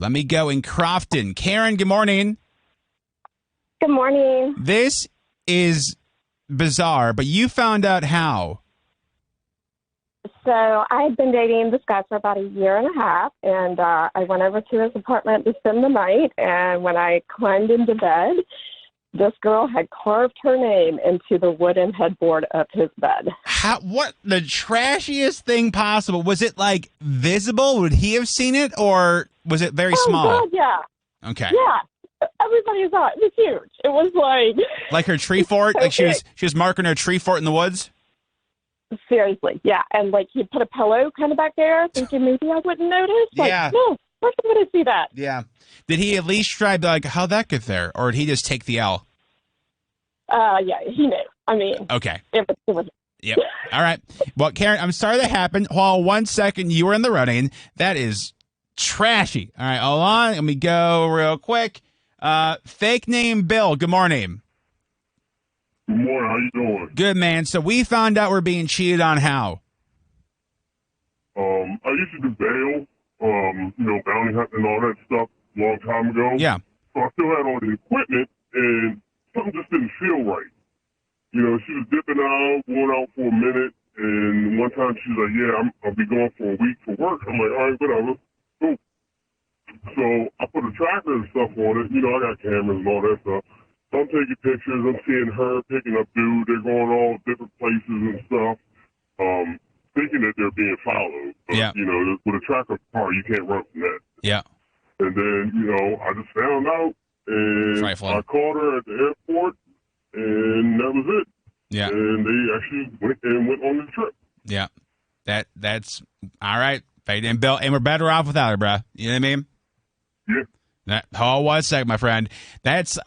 Let me go in Crofton. Karen, good morning. Good morning. This is bizarre, but you found out how. So I had been dating this guy for about a year and a half, and I went over to his apartment to spend the night, and when I climbed into bed, this girl had carved her name into the wooden headboard of his bed. What the trashiest thing possible? Was it like visible? Would he have seen it, or was it very small? God, yeah. Okay. Yeah. Everybody saw it. It was huge. It was like her tree fort? so Like she big. was marking her tree fort in the woods? Seriously, yeah. And he put a pillow kind of back there, thinking maybe I wouldn't notice. Yeah. No, why would I see that? Yeah. Did he at least try to how'd that get there? Or did he just take the L? Yeah, he knew. I mean, Okay. it was Yep. All right. Well, Karen, I'm sorry that happened. Hold on 1 second. You were in the running. That is trashy. All right, hold on. Let me go real quick. Fake name Bill. Good morning. Good morning. How you doing? Good, man. So we found out we're being cheated on how? I used to do bail, bounty hunting and all that stuff a long time ago. Yeah. So I still had all the equipment, and something just didn't feel right. She was dipping out, going out for a minute, and one time she was like, yeah, I'll be going for a week for work. I'm like, all right, whatever. Cool. So I put a tracker and stuff on it. I got cameras and all that stuff. So I'm taking pictures. I'm seeing her picking up dude. They're going all different places and stuff, thinking that they're being followed. But, Yeah. With a tracker car, you can't run from that. Yeah. And then, I just found out, and Trifling. I called her at the airport, and that was it. Yeah. And they actually went on the trip. Yeah. That's all right. Fake name Bill. And we're better off without her, bro. You know what I mean? Yeah. Hold 1 second, my friend. That's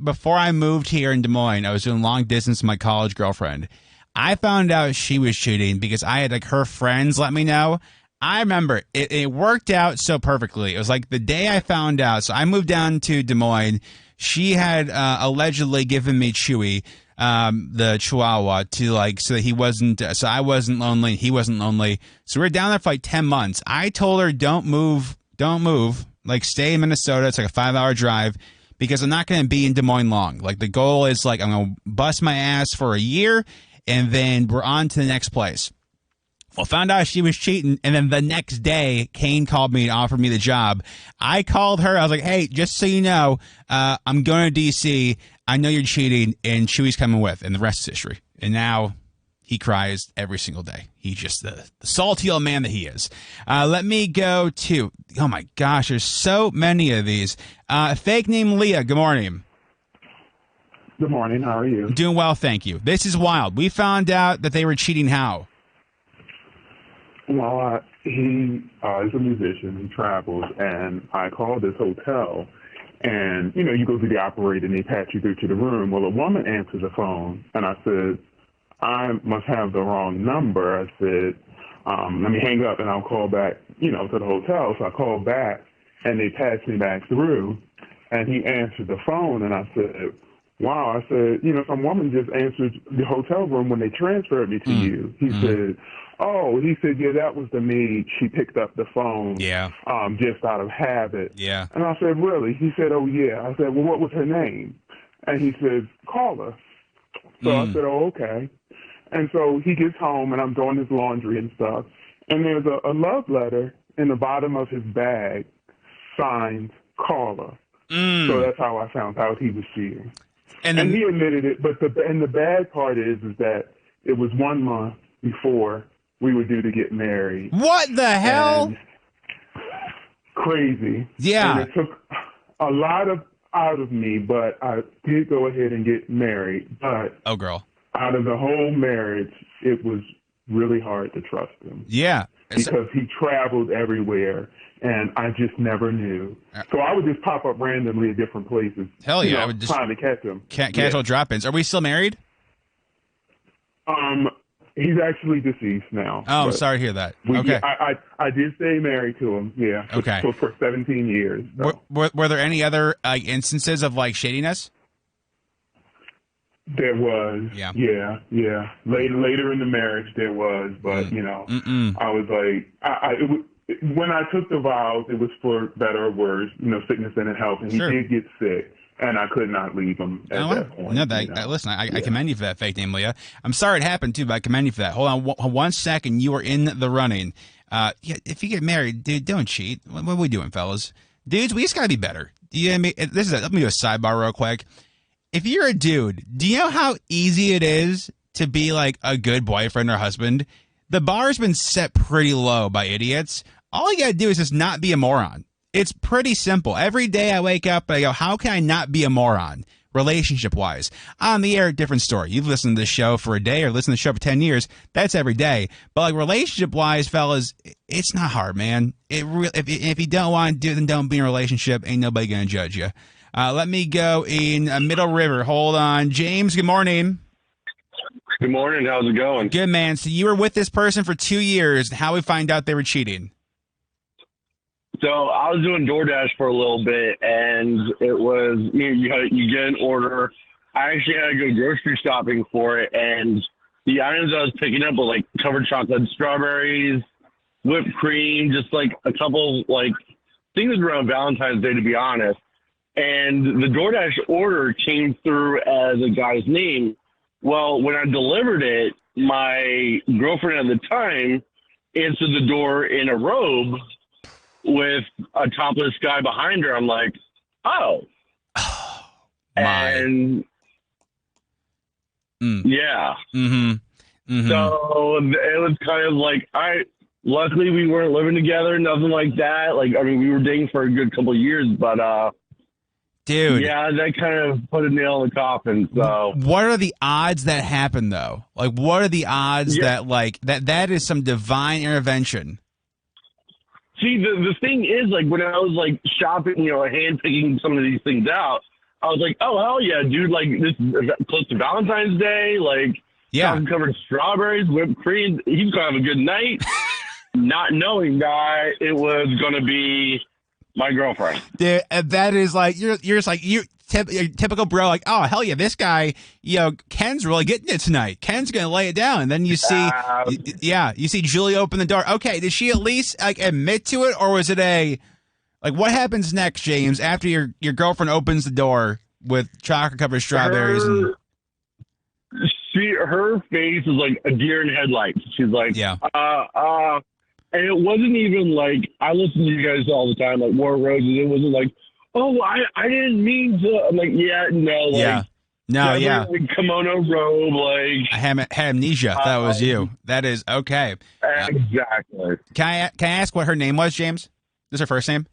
before I moved here in Des Moines, I was doing long distance with my college girlfriend. I found out she was cheating because I had her friends let me know. I remember it worked out so perfectly. It was like the day I found out. So I moved down to Des Moines. She had allegedly given me Chewy, the Chihuahua, to so that he wasn't, so I wasn't lonely, he wasn't lonely. So we were down there for 10 months. I told her, don't move. Stay in Minnesota. It's a 5-hour drive because I'm not going to be in Des Moines long. The goal is I'm going to bust my ass for a year and then we're on to the next place. Well, found out she was cheating, and then the next day, Kane called me and offered me the job. I called her. I was like, hey, just so you know, I'm going to D.C. I know you're cheating, and Chewy's coming with, and the rest is history. And now he cries every single day. He's just the salty old man that he is. Let me go to, oh, my gosh, there's so many of these. Fake name Leah, good morning. Good morning. How are you? Doing well, thank you. This is wild. We found out that they were cheating how? Well, he is a musician. He travels, and I called this hotel, and, you go to the operator, and they patch you through to the room. Well, a woman answered the phone, and I said, I must have the wrong number. I said, let me hang up, and I'll call back, to the hotel. So I called back, and they patched me back through, and he answered the phone, and I said, wow. I said, some woman just answered the hotel room when they transferred me to you. He said, yeah, that was the maid. She picked up the phone. Yeah. Just out of habit. Yeah. And I said, really? He said, oh, yeah. I said, well, what was her name? And he said, call her. So I said, oh, okay. And so he gets home, and I'm doing his laundry and stuff. And there's a love letter in the bottom of his bag signed caller. So that's how I found out he was cheating. And he admitted it, but the bad part is that it was 1 month before we were due to get married. What the hell? And crazy. Yeah. And it took a lot out of me, but I did go ahead and get married. But oh, girl. Out of the whole marriage, it was really hard to trust him. Yeah. Because he traveled everywhere, and I just never knew. So I would just pop up randomly at different places. Hell yeah. I would just trying to catch him. Casual drop-ins. Are we still married? He's actually deceased now. Oh, I'm sorry to hear that. Okay. I did stay married to him, yeah. Okay. For 17 years. So. Were there any other instances of shadiness? There was. Yeah. Yeah. Later in the marriage there was, but I was like, when I took the vows, it was for better or worse, sickness and health, and he Sure. did get sick, and I could not leave him at that point. No, listen, I commend you for that, fake name, Leah. I'm sorry it happened too, but I commend you for that. Hold on one second. You are in the running. If you get married, dude, don't cheat. What are we doing, fellas? Dudes, we just gotta be better. Let me do a sidebar real quick. If you're a dude, do you know how easy it is to be like a good boyfriend or husband? The bar's been set pretty low by idiots. All you gotta do is just not be a moron. It's pretty simple. Every day I wake up and I go, how can I not be a moron? Relationship-wise. On the air, different story. You've listened to this show for a day or listened to the show for 10 years. That's every day. But like relationship-wise, fellas, it's not hard, man. If you don't want to do it, then don't be in a relationship. Ain't nobody going to judge you. Let me go in Middle River. Hold on. James, good morning. Good morning. How's it going? Good, man. So you were with this person for 2 years. How we find out they were cheating? So I was doing DoorDash for a little bit, and it was you get an order. I actually had to go grocery shopping for it, and the items I was picking up were like covered chocolate strawberries, whipped cream, just like a couple like things around Valentine's Day, to be honest. And the DoorDash order came through as a guy's name. Well, when I delivered it, my girlfriend at the time answered the door in a robe with a topless guy behind her. I'm like, oh. And yeah. Mm-hmm. Mm-hmm. So it was kind of like, luckily we weren't living together, nothing like that. Like, I mean, we were dating for a good couple of years, but dude, yeah, that kind of put a nail in the coffin. So what are the odds that happened though? Like, what are the odds that is some divine intervention? See, the thing is, like, when I was, like, shopping, hand-picking some of these things out, I was like, oh, hell yeah, dude, like, this is close to Valentine's Day, like, covered strawberries, whipped cream. He's going to have a good night, not knowing that it was going to be my girlfriend. Dude, that is, like, you're just, like, typical bro, like, oh, hell yeah, this guy, Ken's really getting it tonight. Ken's going to lay it down. And then you see, you see Julie open the door. Okay, did she at least, like, admit to it? Or was it what happens next, James, after your girlfriend opens the door with chocolate-covered strawberries? Her face is like a deer in headlights. She's like, and it wasn't even like, I listen to you guys all the time, like War Roses. It wasn't like, oh, I didn't mean to. I'm like, like, kimono robe, like. I had amnesia. That was you. That is okay. Exactly. Can I ask what her name was, James? Is her first name?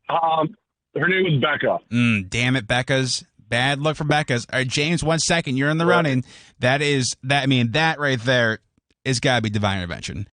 Her name was Becca. Damn it, Becca's. Bad luck for Becca's. All right, James, 1 second. You're in the running. That right there is got to be divine intervention.